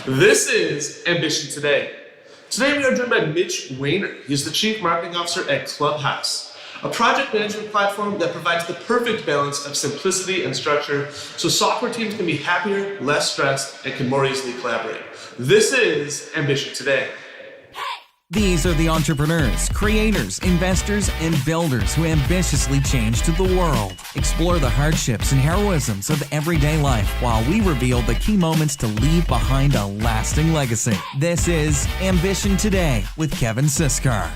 This is Ambition Today. Today we are joined by Mitch Wainer. He's the Chief Marketing Officer at Clubhouse, a project management platform that provides the perfect balance of simplicity and structure so software teams can be happier, less stressed, and can more easily collaborate. This is Ambition Today. These are the entrepreneurs, creators, investors, and builders who ambitiously change to the world. Explore the hardships and heroisms of everyday life while we reveal the key moments to leave behind a lasting legacy. This is Ambition Today with Kevin Siskar.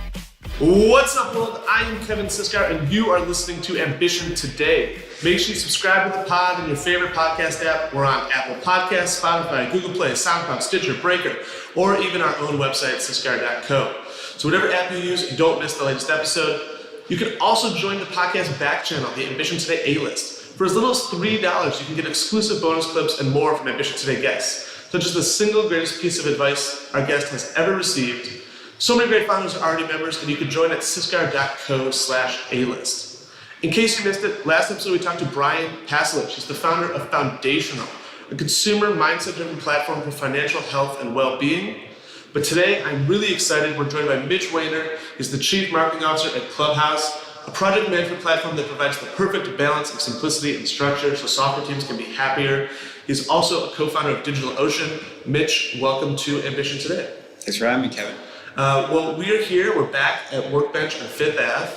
What's up, world? I am Kevin Siskar, and you are listening to Ambition Today. Make sure you subscribe to the pod in your favorite podcast app. We're on Apple Podcasts, Spotify, Google Play, SoundCloud, Stitcher, Breaker, or even our own website, siskar.co. So whatever app you use, don't miss the latest episode. You can also join the podcast back channel, the Ambition Today A-List. For as little as $3, you can get exclusive bonus clips and more from Ambition Today guests, such as the single greatest piece of advice our guest has ever received. So many great founders are already members, and you can join at siskar.co/A-List. In case you missed it, last episode we talked to Brian Paslich. He's the founder of Foundational, a consumer mindset-driven platform for financial health and well-being. But today, I'm really excited. We're joined by Mitch Wainer. He's the Chief Marketing Officer at Clubhouse, a project management platform that provides the perfect balance of simplicity and structure so software teams can be happier. He's also a co-founder of DigitalOcean. Mitch, welcome to Ambition Today. Thanks for having me, Kevin. Well, we are here. We're back at Workbench on 5th Ave.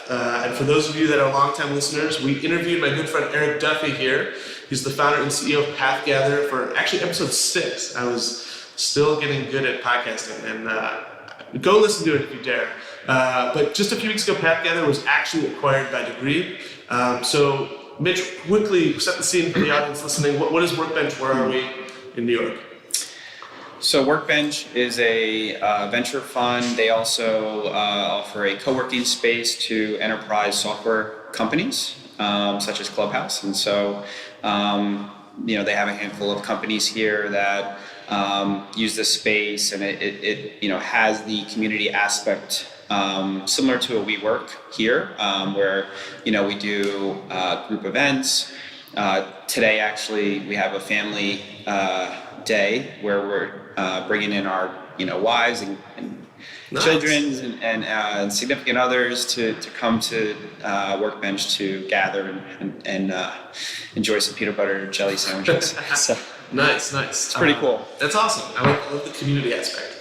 And for those of you that are longtime listeners, we interviewed my good friend Eric Duffy here. He's the founder and CEO of PathGather for actually episode 6. I was still getting good at podcasting, and go listen to it if you dare. But just a few weeks ago, PathGather was actually acquired by Degree. So Mitch, quickly set the scene for the audience listening. What is Workbench? Where are we in New York? So Workbench is a venture fund. They also offer a co-working space to enterprise software companies, such as Clubhouse. And so, they have a handful of companies here that use this space, and it has the community aspect similar to a WeWork here, where we do group events. Today, actually, we have a family day where we're bringing in our wives and Nice. children and significant others to come to Workbench to gather and enjoy some peanut butter jelly sandwiches. So, Nice. it's pretty cool. That's awesome. I love the community aspect.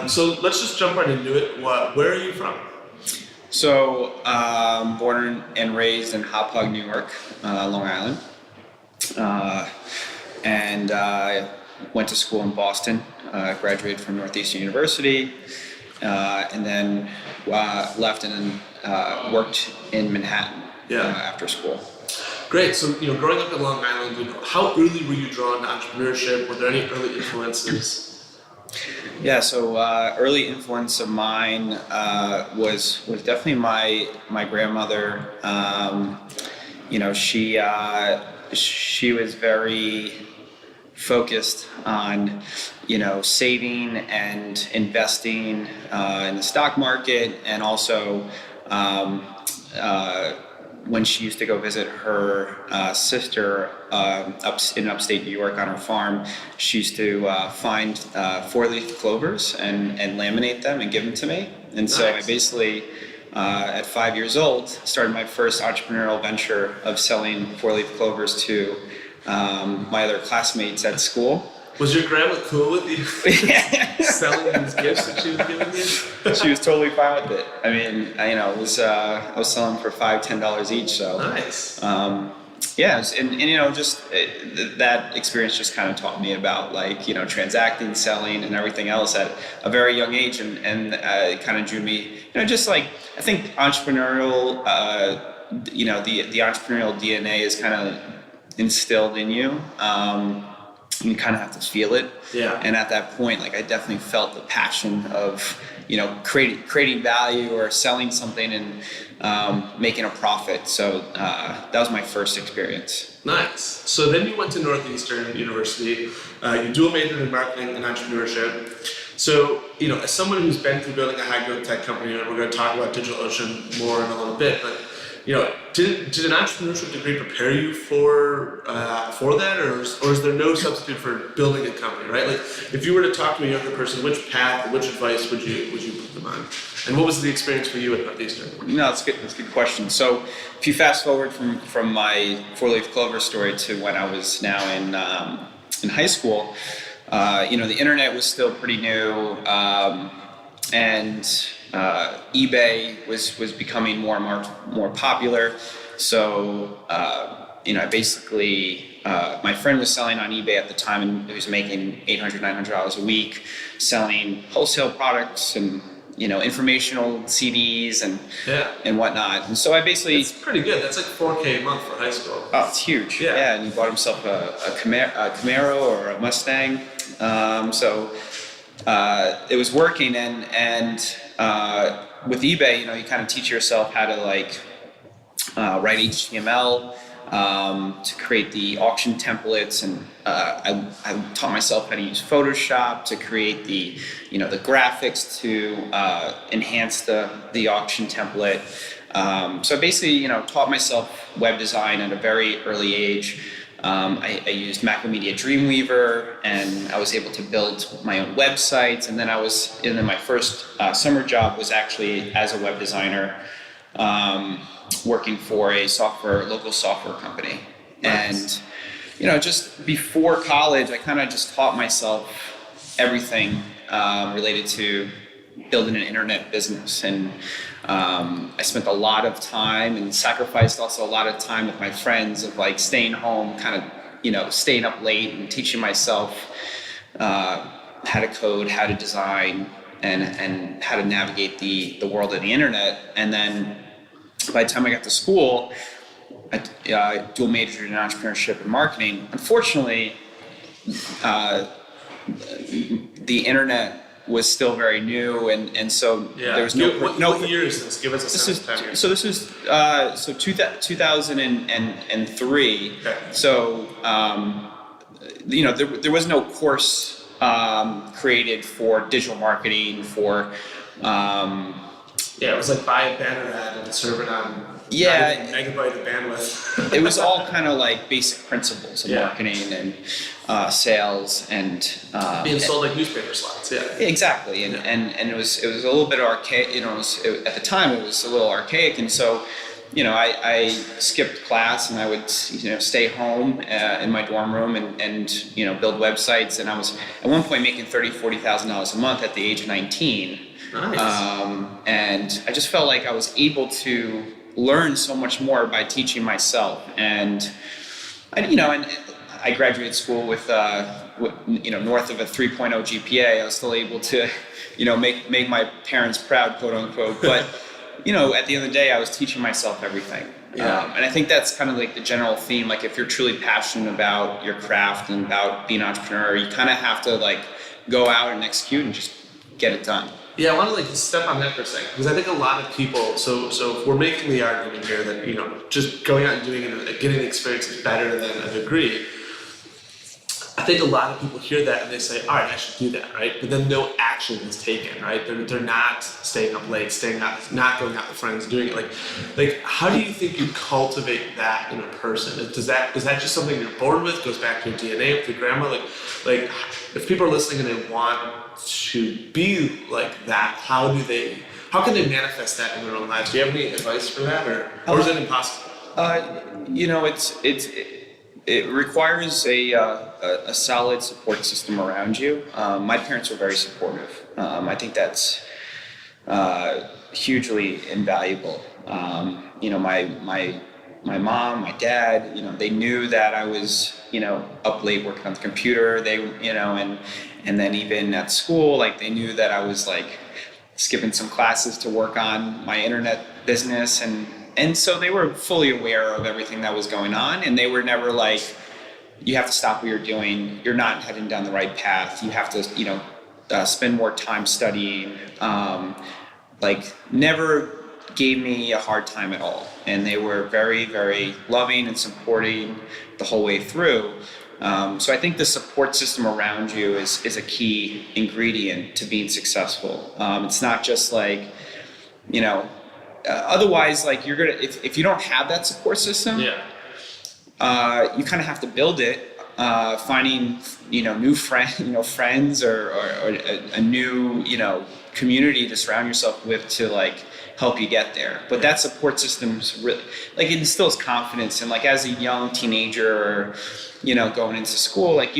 So let's just jump right into it. Where are you from? So, born and raised in Hop Hog, New York, Long Island, and went to school in Boston. Graduated from Northeastern University, and then left and then worked in Manhattan after school. Great. So, growing up in Long Island, how early were you drawn to entrepreneurship? Were there any early influences? Yeah, so early influence of mine was definitely my grandmother. She was very focused on saving and investing in the stock market, and also when she used to go visit her sister in upstate New York on her farm, she used to find 4-leaf clovers and laminate them and give them to me. And so I basically, at 5 years old, started my first entrepreneurial venture of selling 4-leaf clovers to my other classmates at school. Was your grandma cool with you selling these gifts that she was giving you? She was totally fine with it. I mean, I was selling for $5-10 each. So nice. That experience just kind of taught me about transacting, selling, and everything else at a very young age, and it kind of drew me. I think entrepreneurial. The entrepreneurial DNA is kind of instilled in you. You kind of have to feel it. Yeah. And at that point, I definitely felt the passion of, creating value or selling something and making a profit. So that was my first experience. Nice. So then you went to Northeastern University. You dual majored in marketing and entrepreneurship. So, as someone who's been through building a high growth tech company, and we're going to talk about DigitalOcean more in a little bit, but did an entrepreneurship degree prepare you for that, or is there no substitute for building a company, right? Like, if you were to talk to a younger person, which advice would you put them on? And what was the experience for you at Northeastern? No, that's good. That's a good question. So, if you fast forward from my four-leaf clover story to when I was now in high school, the internet was still pretty new, and eBay was becoming more and more popular. So, basically, my friend was selling on eBay at the time, and he was making $800, $900 a week, selling wholesale products and informational CDs and whatnot. And so I basically... It's pretty good. That's like $4K a month for high school. Oh, it's huge. Yeah, and he bought himself a Camaro or a Mustang. It was working, and with eBay, you kind of teach yourself how to write HTML to create the auction templates, and I taught myself how to use Photoshop to create the graphics to enhance the auction template. So I basically taught myself web design at a very early age. I used Macromedia Dreamweaver, and I was able to build my own websites. And then my first summer job was actually as a web designer, working for a local software company. Nice. And just before college, I kind of just taught myself everything related to building an internet business. And I spent a lot of time and sacrificed also a lot of time with my friends of staying home, kind of staying up late and teaching myself how to code, how to design, and how to navigate the world of the internet. And then by the time I got to school, I dual majored in entrepreneurship and marketing. Unfortunately, the internet was still very new, and so there was What year is this? Give us a sense of time here. So this was 2003. Okay. So there was no course created for digital marketing for. It was like buy a banner ad and serve it on megabyte of bandwidth. It was all kind of basic principles of marketing and sales and being sold like newspaper slots. Yeah, exactly. And it was a little bit archaic. At the time it was a little archaic, and so I skipped class and I would stay home in my dorm room and build websites. And I was at one point making $30,000-$40,000 a month at the age of 19. Nice. And I just felt like I was able to learn so much more by teaching myself. And I graduated school with north of a 3.0 GPA. I was still able to make my parents proud, quote unquote. But at the end of the day, I was teaching myself everything. And I think that's kind of the general theme. If you're truly passionate about your craft and about being an entrepreneur, you kind of have to go out and execute and just get it done. Yeah, I want to step on that for a second, because I think a lot of people. So if we're making the argument here that just going out and doing it, getting the experience is better than a degree. I think a lot of people hear that and they say, all right, I should do that, right? But then no action is taken, right? They're not staying up late, not going out with friends, doing it. Like, how do you think you cultivate that in a person? Is that just something you're born with? Goes back to your DNA with your grandma? Like, if people are listening and they want to be like that, how can they manifest that in their own lives? Do you have any advice for that, or is it impossible? It requires a solid support system around you. My parents were very supportive. I think that's hugely invaluable. My mom, my dad, they knew that I was, up late working on the computer. They, and then even at school, they knew that I was skipping some classes to work on my internet business, and so they were fully aware of everything that was going on, and they were never you have to stop what you're doing. You're not heading down the right path. You have to, spend more time studying. Never gave me a hard time at all. And they were very, very loving and supporting the whole way through. So I think the support system around you is a key ingredient to being successful. It's not just otherwise, like you're gonna if you don't have that support system, you kind of have to build it. Finding new friends or a new community to surround yourself with to like help you get there. But that support system's really like it instills confidence, and like as a young teenager or going into school, like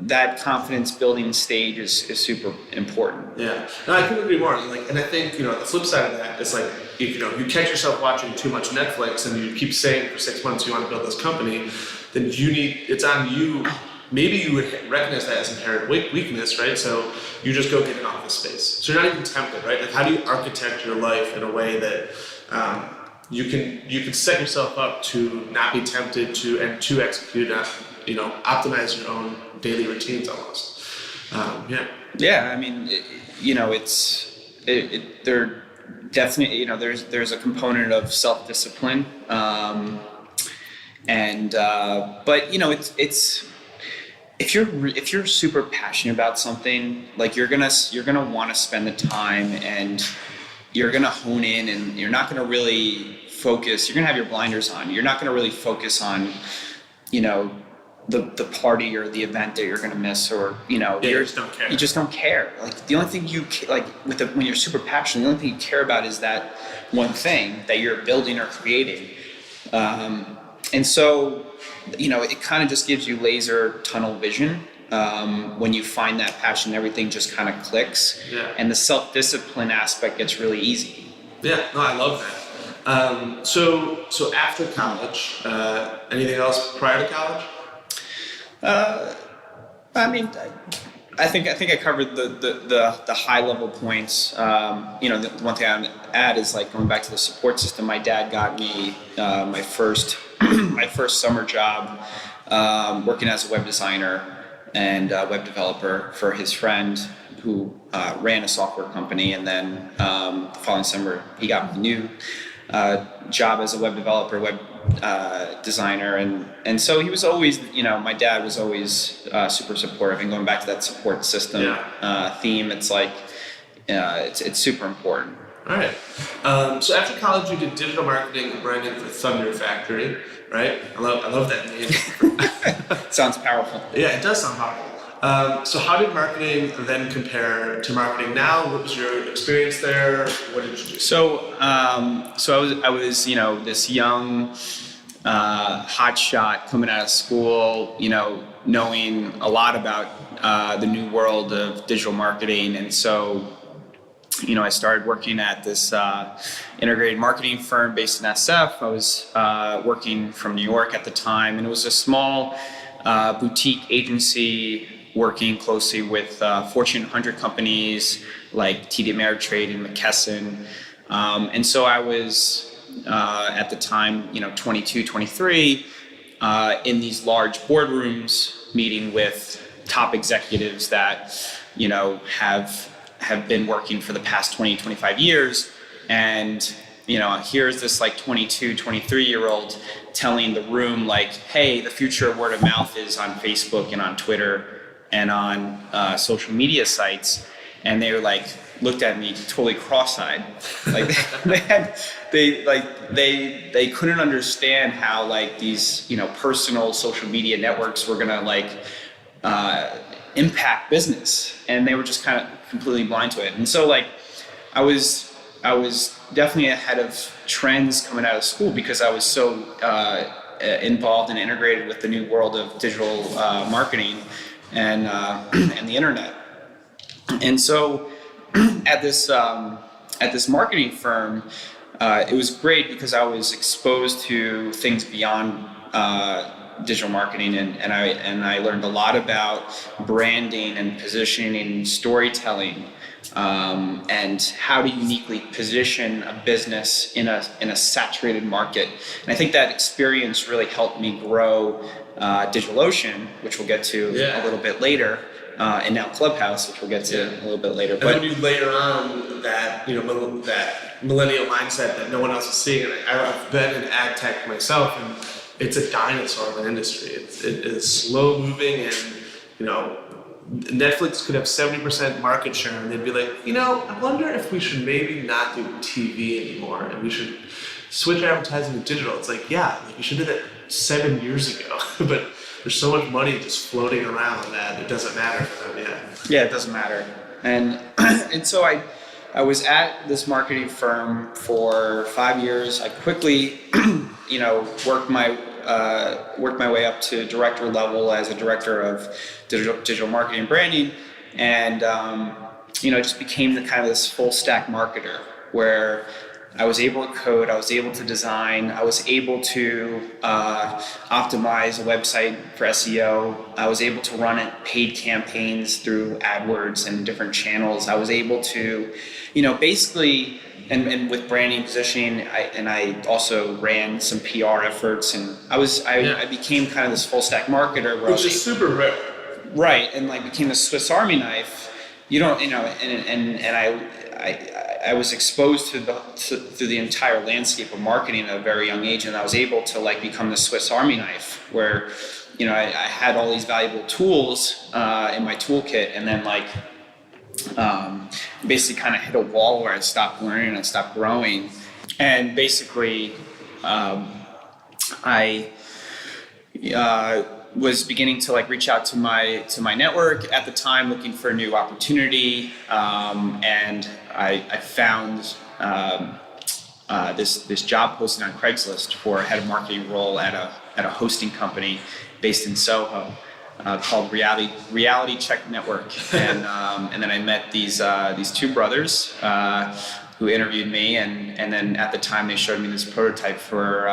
that confidence building stage is super important. Yeah, no, I couldn't agree more. Like, and I think the flip side of that is like if you catch yourself watching too much Netflix and you keep saying for 6 months you want to build this company, then it's on you. Maybe you would recognize that as inherent weakness, right? So you just go get an office space. So you're not even tempted, right? Like, how do you architect your life in a way that you can set yourself up to not be tempted to execute, optimize your own daily routines almost. Yeah, I mean, there definitely, there's a component of self-discipline. But it's if you're super passionate about something, like you're gonna want to spend the time and you're gonna hone in, and you're not gonna really focus. You're gonna have your blinders on. You're not gonna really focus on, the party or the event that you're gonna miss, or you just don't care. You just don't care. Like the only thing when you're super passionate, the only thing you care about is that one thing that you're building or creating. And so, it kind of just gives you laser tunnel vision. When you find that passion, everything just kind of clicks. Yeah. And the self-discipline aspect gets really easy. Yeah, no, I love that. So after college, anything else prior to college? I mean, I think I covered the high level points. The one thing I would add is like going back to the support system. My dad got me my first summer job working as a web designer and web developer for his friend who ran a software company. And then the following summer, he got me a new job as a web developer, web designer, and so he was always, my dad was always super supportive. And going back to that support system theme, it's like it's super important. All right. So after college, you did digital marketing and branding for Thunder Factory, right? I love that name. Sounds powerful. Yeah, it does sound powerful. So how did marketing then compare to marketing now? What was your experience there? What did you do? So I was this young hotshot coming out of school, knowing a lot about the new world of digital marketing, and so I started working at this integrated marketing firm based in SF. I was working from New York at the time, and it was a small boutique agency working closely with Fortune 100 companies like TD Ameritrade and McKesson. And so I was, at the time, 22, 23, in these large boardrooms meeting with top executives that, have been working for the past 20, 25 years. And, here's this like 22, 23-year-old telling the room like, hey, the future of word of mouth is on Facebook and on Twitter and on social media sites. And they were like, looked at me totally cross-eyed. Like they couldn't understand how like these, personal social media networks were gonna like impact business. And they were just kind of completely blind to it. And so like I was definitely ahead of trends coming out of school because I was so involved and integrated with the new world of digital marketing and the internet. And so at this marketing firm, it was great because I was exposed to things beyond digital marketing, and I learned a lot about branding and positioning and storytelling, and how to uniquely position a business in a saturated market. And I think that experience really helped me grow DigitalOcean, which we'll get to a little bit later, and now Clubhouse, which we'll get to a little bit later. And then you layer on that, that millennial mindset that no one else is seeing. And I've been in ad tech myself, and it's a dinosaur of an industry. It is slow moving, and Netflix could have 70% market share, and they'd be like, I wonder if we should maybe not do TV anymore, and we should switch advertising to digital. It's like, you should do that 7 years ago, but there's so much money just floating around that it doesn't matter for them yet. Yeah, it doesn't matter. And and so I was at this marketing firm for 5 years. I quickly, worked my way up to director level as a director of digital marketing and branding, and just became the kind of this full stack marketer where I was able to code, I was able to design, I was able to optimize a website for SEO, I was able to run paid campaigns through AdWords and different channels. I was able to, basically, and with branding, positioning, I also ran some PR efforts, and I became kind of this full stack marketer. Which is super rare. Right, and became the Swiss Army knife. I was exposed to the entire landscape of marketing at a very young age, and I was able to become the Swiss Army knife, where I had all these valuable tools in my toolkit, and then basically kind of hit a wall where I stopped learning and I stopped growing, and basically I was beginning to reach out to my network at the time, looking for a new opportunity, and I found this job posting on Craigslist for a head of marketing role at a hosting company based in Soho called Reality Check Network, and then I met these two brothers who interviewed me, and then at the time they showed me this prototype for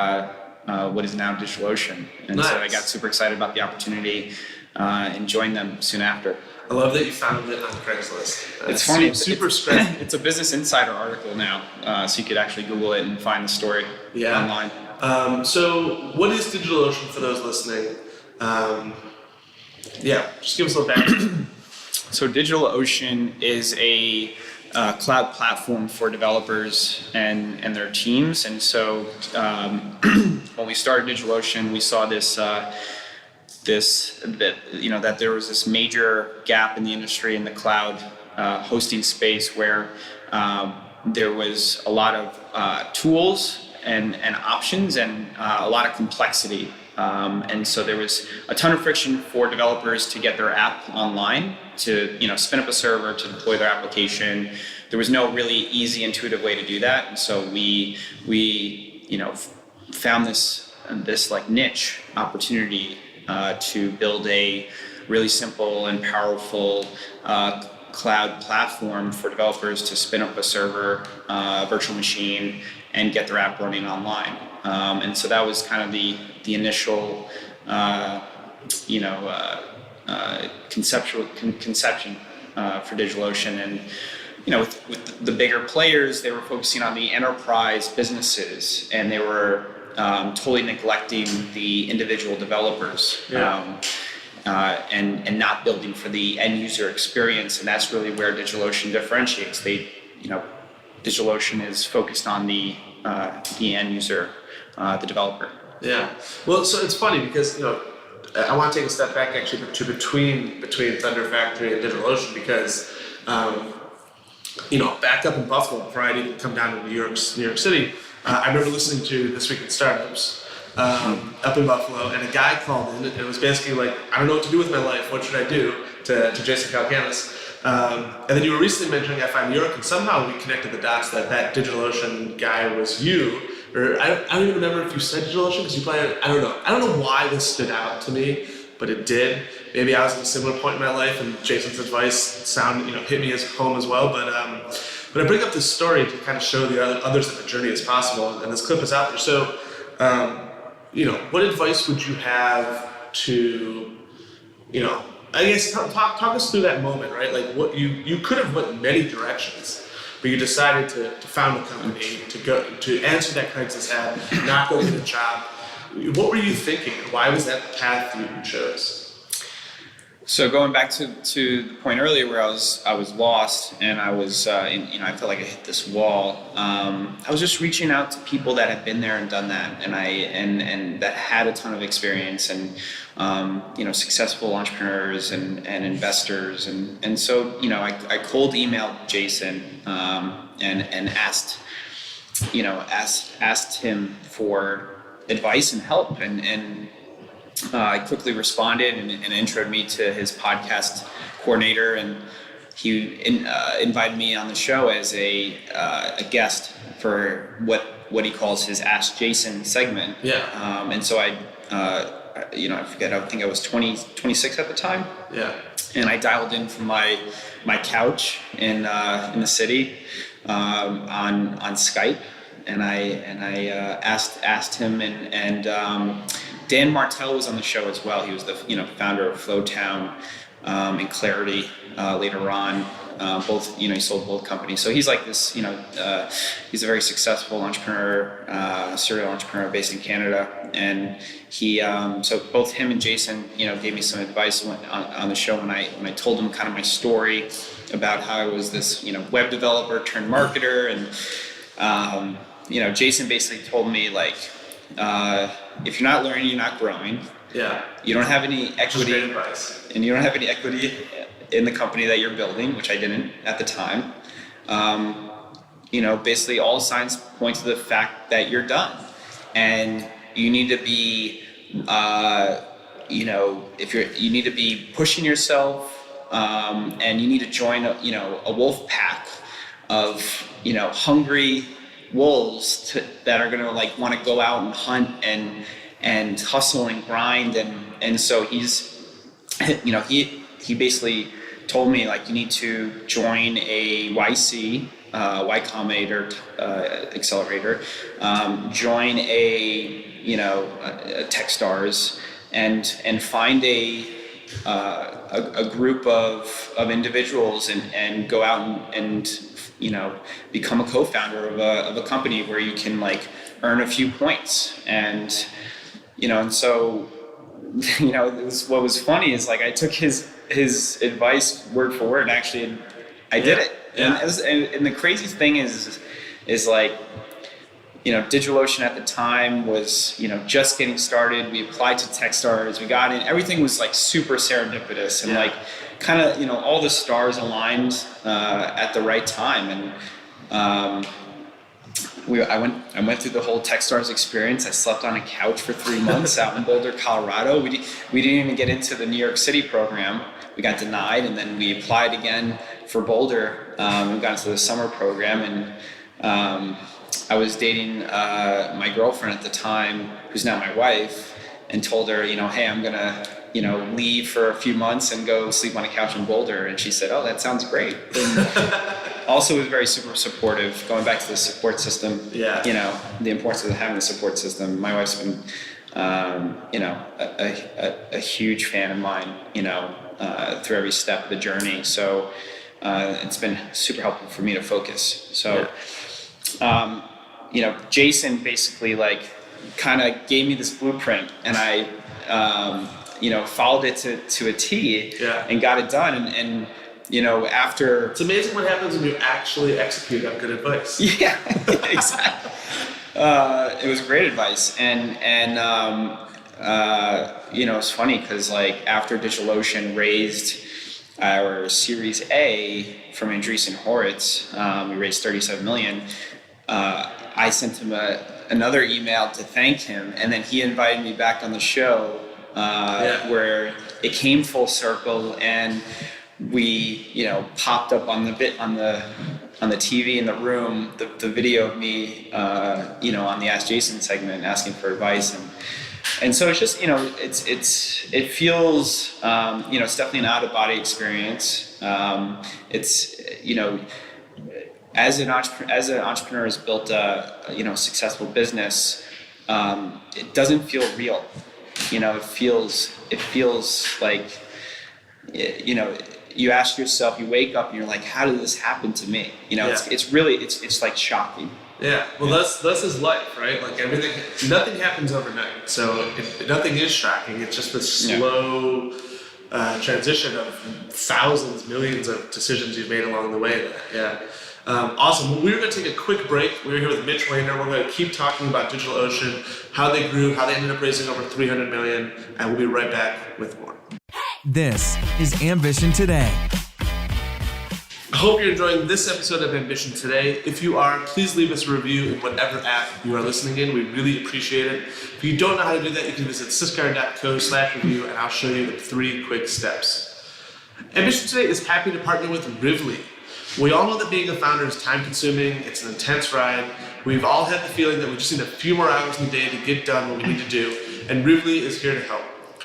what is now DigitalOcean, and nice. So I got super excited about the opportunity and joined them soon after. I love that you found it on Craigslist. It's funny. Super scratchy. It's a Business Insider article now, so you could actually Google it and find the story online. So what is DigitalOcean for those listening? Just give us a little background. So DigitalOcean is a cloud platform for developers and their teams. And so when we started DigitalOcean, we saw that there was this major gap in the industry in the cloud hosting space, where there was a lot of tools and options and a lot of complexity. And so there was a ton of friction for developers to get their app online, to spin up a server, to deploy their application. There was no really easy, intuitive way to do that. And so we found this niche opportunity to build a really simple and powerful cloud platform for developers to spin up a server, virtual machine, and get their app running online. And so that was kind of the initial, conception for DigitalOcean. And with the bigger players, they were focusing on the enterprise businesses, and they were totally neglecting the individual developers. And not building for the end user experience, and that's really where DigitalOcean differentiates. DigitalOcean is focused on the end user, the developer. Yeah. Well, so it's funny because I want to take a step back actually to between Thunder Factory and DigitalOcean, because back up in Buffalo before I didn't come down to New York City, I remember listening to This Week in Startups. Up in Buffalo, and a guy called in, and it was basically like, I don't know what to do with my life, what should I do, to Jason Calacanis. And then you were recently mentioning FI New York, and somehow we connected the dots that DigitalOcean guy was you, or I don't even remember if you said DigitalOcean, because you probably, I don't know why this stood out to me, but it did. Maybe I was at a similar point in my life, and Jason's advice hit me as home as well, but I bring up this story to kind of show the others that the journey is possible, and this clip is out there. So, what advice would you have to, I guess talk us through that moment, right? Like what you could have went many directions, but you decided to found a company, to answer that Craigslist ad, not go get a job. What were you thinking? Why was that the path you chose? So going back to the point earlier where I was lost and I was I felt like I hit this wall. I was just reaching out to people that had been there and done that, and that had a ton of experience and successful entrepreneurs and investors, and so I cold emailed Jason and asked him for advice and help, and I quickly responded and introed me to his podcast coordinator, and he invited me on the show as a guest for what he calls his Ask Jason segment. Yeah. And so I forget, I think I was 26 at the time. Yeah. And I dialed in from my couch in the city on Skype, and I asked him, and Dan Martell was on the show as well. He was the founder of Flowtown and Clarity later on. Both he sold both companies. So he's like this he's a very successful entrepreneur, serial entrepreneur based in Canada. And he so both him and Jason gave me some advice on the show when I told him kind of my story about how I was this web developer turned marketer, and Jason basically told me like, if you're not learning, you're not growing. Yeah. You don't have any equity. Great advice. And you don't have any equity in the company that you're building, which I didn't at the time. Basically all signs point to the fact that you're done, and you need to be, you need to be pushing yourself, and you need to join a wolf pack of hungry wolves that are gonna want to go out and hunt and hustle and grind, and so he's he basically told me you need to join a YC, Y Combinator accelerator, join a Techstars, and find a group of individuals and go out and become a co-founder of a company where you can earn a few points, and so what was funny is I took his advice word for word, and actually I did it. Yeah. And the crazy thing is DigitalOcean at the time was just getting started. We applied to Techstars, we got in, everything was super serendipitous, and kind of all the stars aligned at the right time, and I went through the whole Techstars experience. I slept on a couch for 3 months out in Boulder, Colorado. We didn't even get into the New York City program. We got denied, and then we applied again for Boulder. We got into the summer program, and I was dating my girlfriend at the time, who's now my wife, and told her, hey, I'm gonna leave for a few months and go sleep on a couch in Boulder. And she said, oh, that sounds great. And also was very super supportive, going back to the support system. Yeah. The importance of having a support system. My wife's been, a huge fan of mine, through every step of the journey. So it's been super helpful for me to focus. So, Jason basically kind of gave me this blueprint, and I, followed it to a T, and got it done. And after... It's amazing what happens when you actually execute on good advice. Yeah, exactly. It was great advice. And it's funny because after DigitalOcean raised our Series A from Andreessen Horowitz, we raised $37 million. I sent him another email to thank him, and then he invited me back on the show, where it came full circle, and we popped up on the TV in the room, the video of me on the Ask Jason segment asking for advice, and so it's just it feels it's definitely an out-of-body experience. It's as an entrepreneur has built a successful business, it doesn't feel real. It feels like you ask yourself, you wake up and you're like, how did this happen to me? It's really shocking. Yeah, well, that's his life, right? Nothing happens overnight. So if nothing is shocking. It's just this slow transition of thousands, millions of decisions you've made along the way. Yeah. Awesome. Well, we're going to take a quick break. We're here with Mitch Wainer. We're going to keep talking about DigitalOcean, how they grew, how they ended up raising over $300 million, and we'll be right back with more. This is Ambition Today. I hope you're enjoying this episode of Ambition Today. If you are, please leave us a review in whatever app you are listening in. We really appreciate it. If you don't know how to do that, you can visit siskar.co/review, and I'll show you the 3 quick steps. Ambition Today is happy to partner with Rivly. We all know that being a founder is time-consuming. It's an intense ride. We've all had the feeling that we just need a few more hours in the day to get done what we need to do, and Rivly is here to help.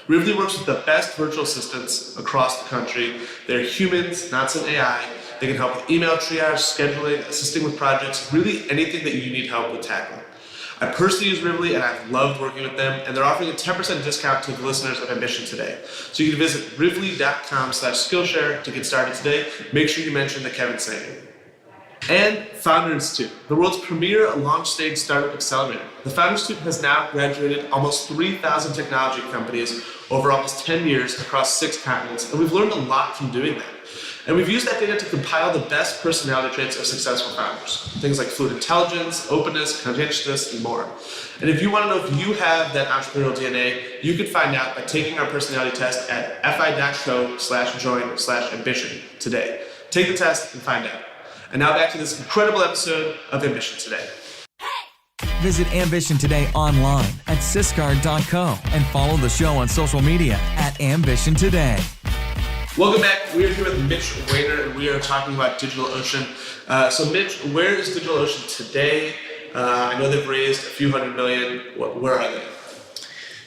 Rivly works with the best virtual assistants across the country. They're humans, not some AI. They can help with email triage, scheduling, assisting with projects, really anything that you need help with tackling. I personally use Rivly, and I've loved working with them, and they're offering a 10% discount to the listeners of Ambition Today. So you can visit rivly.com/Skillshare to get started today. Make sure you mention that Kevin sent you. And Founder Institute, the world's premier launch stage startup accelerator. The Founder Institute has now graduated almost 3,000 technology companies over almost 10 years across 6 continents, and we've learned a lot from doing that. And we've used that data to compile the best personality traits of successful founders. Things like fluid intelligence, openness, conscientiousness, and more. And if you want to know if you have that entrepreneurial DNA, you can find out by taking our personality test at fi.co/join/ambition today. Take the test and find out. And now back to this incredible episode of Ambition Today. Visit Ambition Today online at siskar.co and follow the show on social media at Ambition Today. Welcome back. We are here with Mitch Wainer, and we are talking about DigitalOcean. So Mitch, where is DigitalOcean today? I know they've raised a few $100 million. Where are they?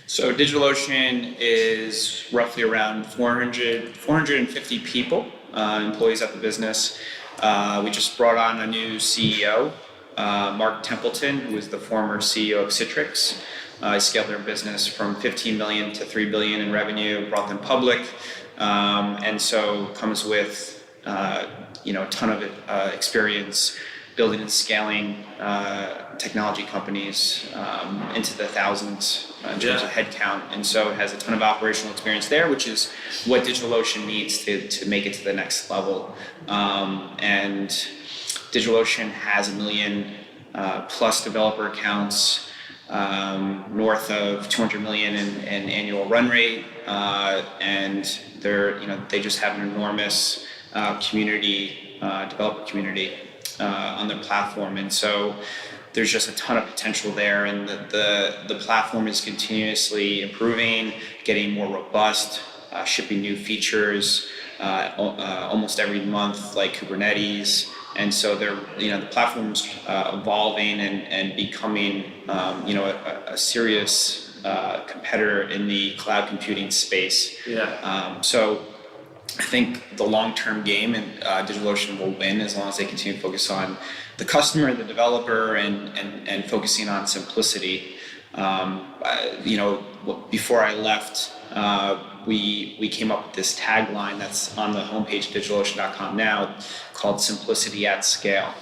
So DigitalOcean is roughly around 450 people, employees at the business. We just brought on a new CEO, Mark Templeton, who was the former CEO of Citrix. He scaled their business from 15 million to 3 billion in revenue, brought them public. And so comes with a ton of experience building and scaling technology companies into the thousands in terms of headcount, and so it has a ton of operational experience there, which is what DigitalOcean needs to make it to the next level. And DigitalOcean has 1 million plus developer accounts, north of 200 million in annual run rate, and they just have an enormous community, developer community on their platform, and so there's just a ton of potential there, and the platform is continuously improving, getting more robust, shipping new features almost every month, like Kubernetes. And so the platform's evolving and becoming a serious competitor in the cloud computing space. So I think the long-term game, and DigitalOcean will win as long as they continue to focus on the customer, the developer, and focusing on simplicity. Before I left, we came up with this tagline that's on the homepage of DigitalOcean.com now, called "Simplicity at Scale,"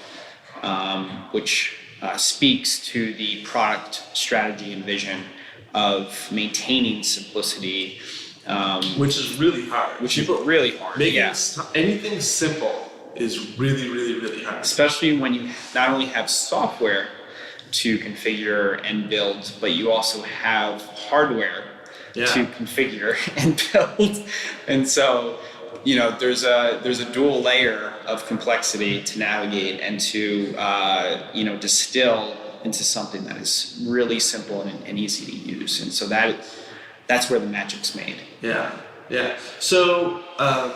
which speaks to the product strategy and vision of maintaining simplicity. Which is really hard. Making anything simple is really, really, really hard. Especially when you not only have software to configure and build, but you also have hardware to configure and build. And so, there's a dual layer of complexity to navigate and to distill into something that is really simple and easy to use. And so that's where the magic's made. Yeah. So now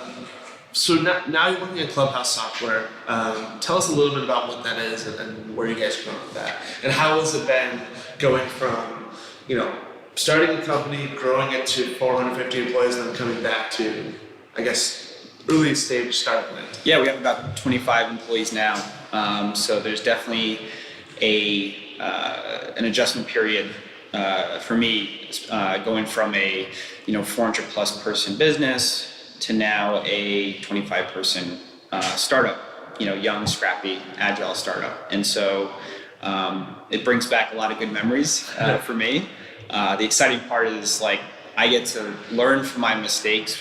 you're working at Clubhouse Software. Tell us a little bit about what that is and where you guys are going with that. And how has it been going from, starting a company, growing it to 450 employees, and then coming back to, I guess, early stage startup land? Yeah, we have about 25 employees now. So there's definitely an adjustment period for me, going from a 400 plus person business to now a 25 person startup, young, scrappy, agile startup. And so it brings back a lot of good memories for me. The exciting part is I get to learn from my mistakes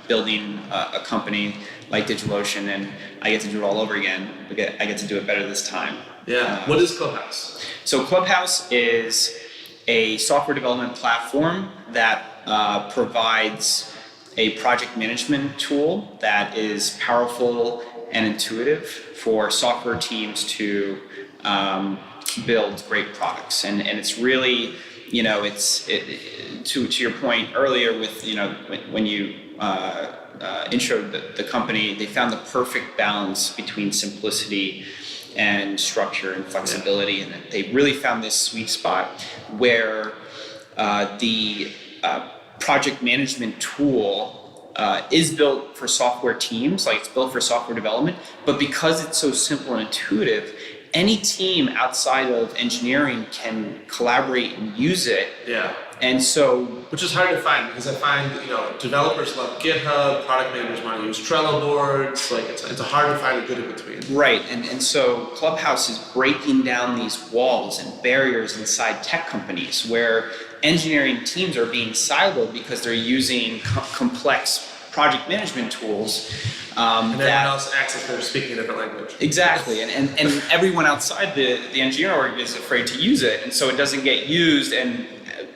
building a company like DigitalOcean, and I get to do it all over again. I get to do it better this time. Yeah. What is Clubhouse? So Clubhouse is a software development platform that provides a project management tool that is powerful and intuitive for software teams to build great products. And it's really, to your point earlier with, when you introed the company, they found the perfect balance between simplicity and structure and flexibility. And they really found this sweet spot where the project management tool is built for software teams, like it's built for software development, but because it's so simple and intuitive, any team outside of engineering can collaborate and use it. Yeah. And so, which is hard to find, because I find developers love GitHub, product managers want to use Trello boards. Like it's hard to find a good in between. Right, and so Clubhouse is breaking down these walls and barriers inside tech companies where engineering teams are being siloed because they're using complex project management tools. And everyone else acts like they're speaking a different language. Exactly, and everyone outside the engineering org is afraid to use it, and so it doesn't get used, and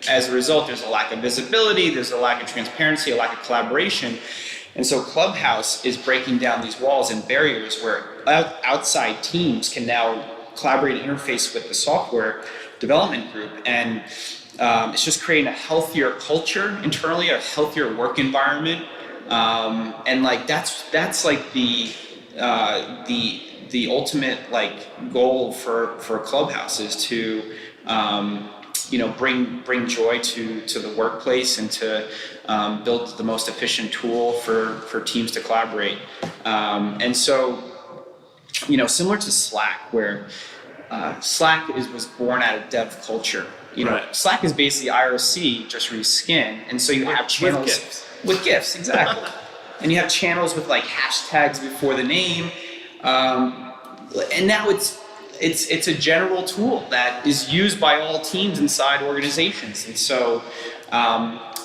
as a result, there's a lack of visibility, there's a lack of transparency, a lack of collaboration. And so Clubhouse is breaking down these walls and barriers where outside teams can now collaborate and interface with the software development group. And it's just creating a healthier culture internally, a healthier work environment. And like that's like the ultimate like goal for Clubhouse is to bring joy to the workplace and to build the most efficient tool for teams to collaborate. And so, similar to Slack, where Slack was born out of dev culture. Right. Slack is basically IRC just reskin, and so you have channels with GIFs, exactly. And you have channels with like hashtags before the name, and now it's a general tool that is used by all teams inside organizations. And so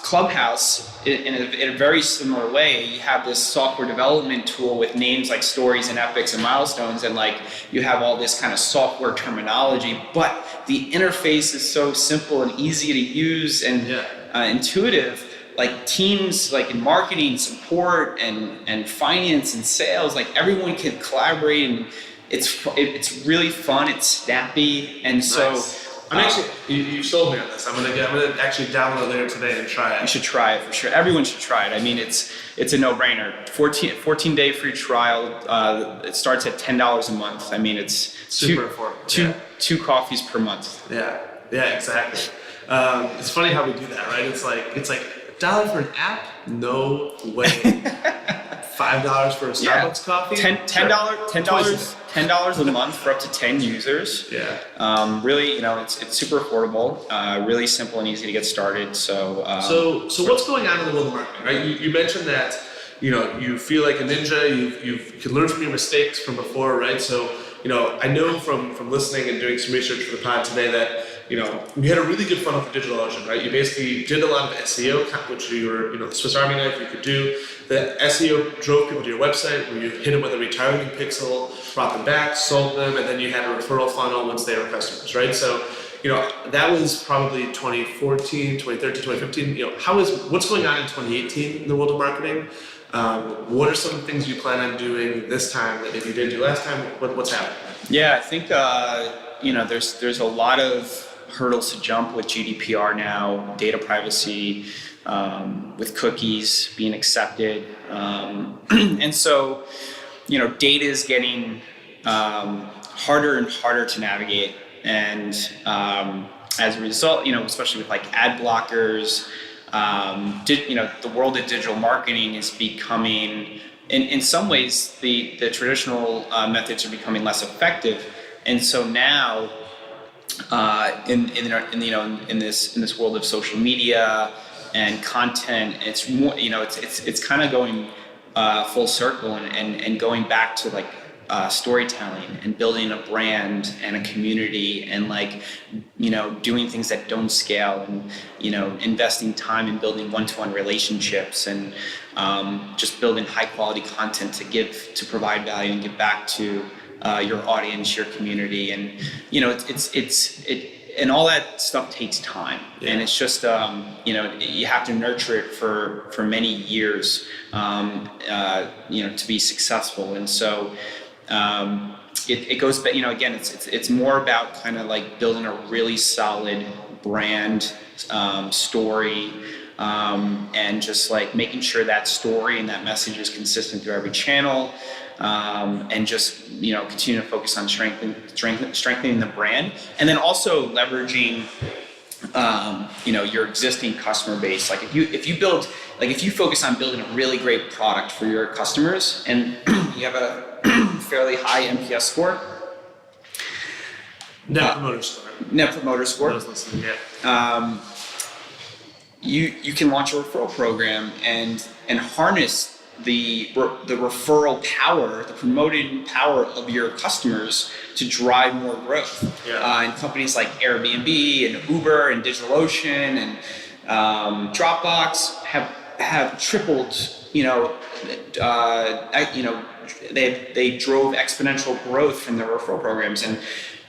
Clubhouse, in a very similar way, you have this software development tool with names like stories and epics and milestones, and like you have all this kind of software terminology, but the interface is so simple and easy to use and intuitive. Like teams like in marketing, support, and finance and sales, like everyone can collaborate, and it's really fun. It's snappy, and so I'm actually you sold me on this. I'm gonna actually download it later today and try it. You should try it for sure. Everyone should try it. I mean, it's a no-brainer. 14-day free trial. It starts at $10 a month. I mean, it's super affordable. Two coffees per month. Yeah, exactly. It's funny how we do that, right? It's like $1 for an app? No way. $5 for a Starbucks coffee? $10 a month for up to 10 users. Yeah. Really, it's super affordable, really simple and easy to get started. So what's going on in the world of marketing, right? You mentioned that, you feel like a ninja, you can learn from your mistakes from before, right? So, I know from listening and doing some research for the pod today that, you had a really good funnel for DigitalOcean, right? You basically did a lot of SEO, which you were, the Swiss Army knife you could do. The SEO drove people to your website, where you hit them with a retargeting pixel, brought them back, sold them, and then you had a referral funnel once they were customers, right? So, that was probably 2014, 2013, 2015. What's going on in 2018 in the world of marketing? What are some things you plan on doing this time that if you didn't do last time? What's happening? Yeah, I think there's a lot of hurdles to jump with GDPR now, data privacy, with cookies being accepted, and so data is getting harder and harder to navigate, and as a result, especially with like ad blockers. The world of digital marketing is becoming, in some ways, the traditional methods are becoming less effective, and so now, in this world of social media and content, it's more, it's kind of going full circle and going back to like storytelling and building a brand and a community and like, you know, doing things that don't scale and, you know, investing time in building one-to-one relationships and just building high quality content to provide value and give back to your audience, your community. And, you know, and all that stuff takes time. Yeah. And it's just, you know, you have to nurture it for many years, you know, to be successful. And so, it goes back, you know, again, it's more about kind of like building a really solid brand, story, and just like making sure that story and that message is consistent through every channel, and just, you know, continue to focus on strengthening the brand, and then also leveraging, you know, your existing customer base. Like if you focus on building a really great product for your customers and you have a fairly high NPS score. Net promoter score. I was listening, yeah. You can launch a referral program and harness the referral power, the promoted power of your customers to drive more growth. Yeah. And companies like Airbnb and Uber and DigitalOcean and Dropbox have tripled. You know, they drove exponential growth from their referral programs, and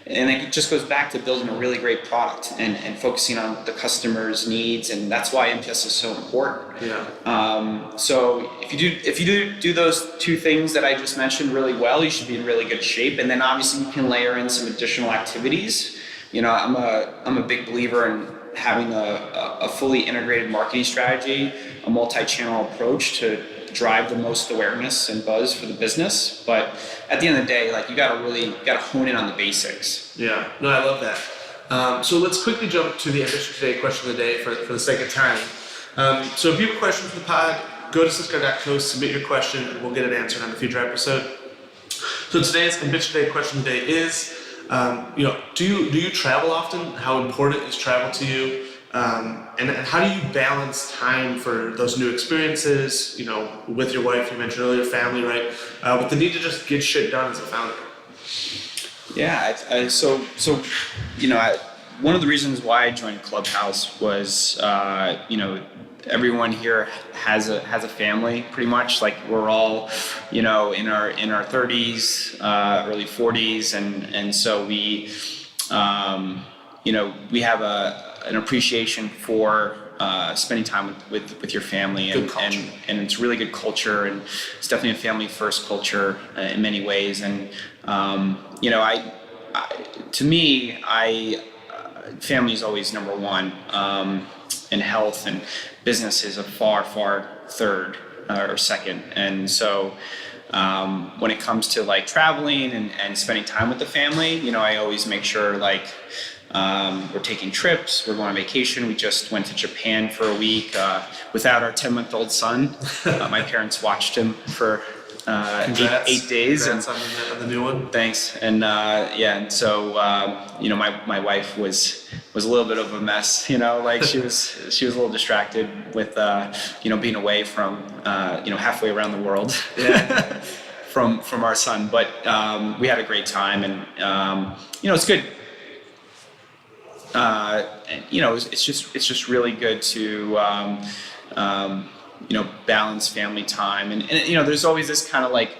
it just goes back to building a really great product and focusing on the customer's needs, and that's why NPS is so important. Yeah. So if you do those two things that I just mentioned really well, you should be in really good shape. And then obviously you can layer in some additional activities. You know, I'm a big believer in having a fully integrated marketing strategy, a multi-channel approach to drive the most awareness and buzz for the business. But at the end of the day, like you gotta hone in on the basics. Yeah, no, I love that. So let's quickly jump to the Ambition Today question of the day for the sake of time. So if you have a question for the pod, go to siskar.co, submit your question, and we'll get it answered on a future episode. So today's Ambition Today question of the day is, you know, do you travel often? How important is travel to you? And how do you balance time for those new experiences, you know, with your wife, you mentioned earlier, family, right? With the need to just get shit done as a founder? Yeah, so you know, one of the reasons why I joined Clubhouse was, you know, everyone here has a family pretty much. Like we're all, you know, in our 30s, early 40s, and so we, you know, we have an appreciation for spending time with your family, and it's really good culture, and it's definitely a family first culture in many ways. And you know, to me, family is always number one, and health and business is a far third or second. And so when it comes to like traveling and spending time with the family, you know, I always make sure like we're taking trips, we're going on vacation. We just went to Japan for a week without our 10-month-old son. My parents watched him for 8 days. Congrats on the new one. Thanks. And yeah, and so you know, my wife was a little bit of a mess, you know, like she was a little distracted with you know, being away from you know, halfway around the world. Yeah. from our son. But we had a great time, and you know, it's good. And, you know, it's just really good to you know, balance family time, and you know, there's always this kind of like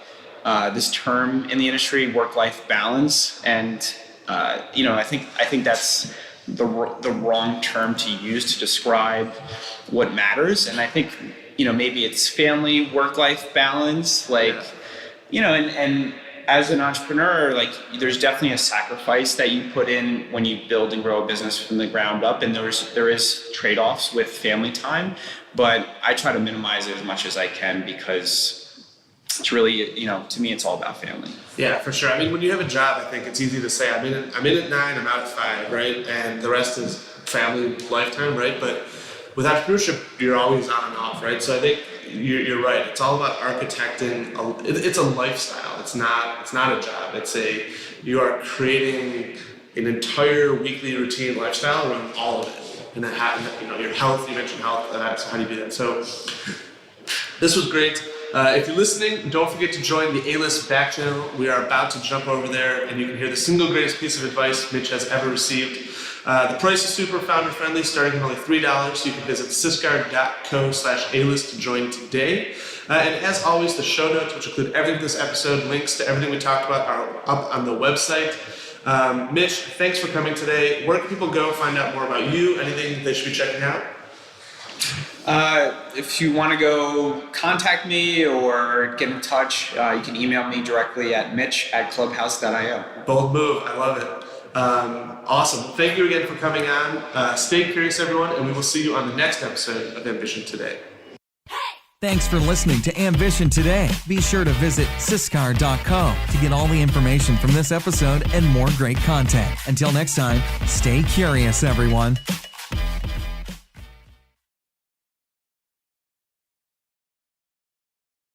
this term in the industry, work-life balance, and you know, I think that's the wrong term to use to describe what matters. And I think, you know, maybe it's family work-life balance, like, you know, and as an entrepreneur, like there's definitely a sacrifice that you put in when you build and grow a business from the ground up, and there is trade-offs with family time, but I try to minimize it as much as I can, because it's really, you know, to me, it's all about family. Yeah, for sure. I mean, when you have a job, I think it's easy to say, I'm in at 9, I'm out at 5, right? And the rest is family lifetime, right? But with entrepreneurship, you're always on and off, right? So I think you're right. It's all about architecting. It's a lifestyle. It's not a job. You are creating an entire weekly routine lifestyle around all of it. And that, you know, your health. You mentioned health. So how do you do that? So this was great. If you're listening, don't forget to join the A-List back channel. We are about to jump over there, and you can hear the single greatest piece of advice Mitch has ever received. The price is super founder-friendly, starting at only $3. You can visit siskar.co/A-List to join today. And as always, the show notes, which include everything in this episode, links to everything we talked about, are up on the website. Mitch, thanks for coming today. Where can people go find out more about you? Anything they should be checking out? If you want to go contact me or get in touch, you can email me directly at mitch@clubhouse.io. Bold move. I love it. Awesome. Thank you again for coming on. Stay curious, everyone, and we will see you on the next episode of Ambition Today. Thanks for listening to Ambition Today. Be sure to visit Siskar.co to get all the information from this episode and more great content. Until next time, stay curious, everyone.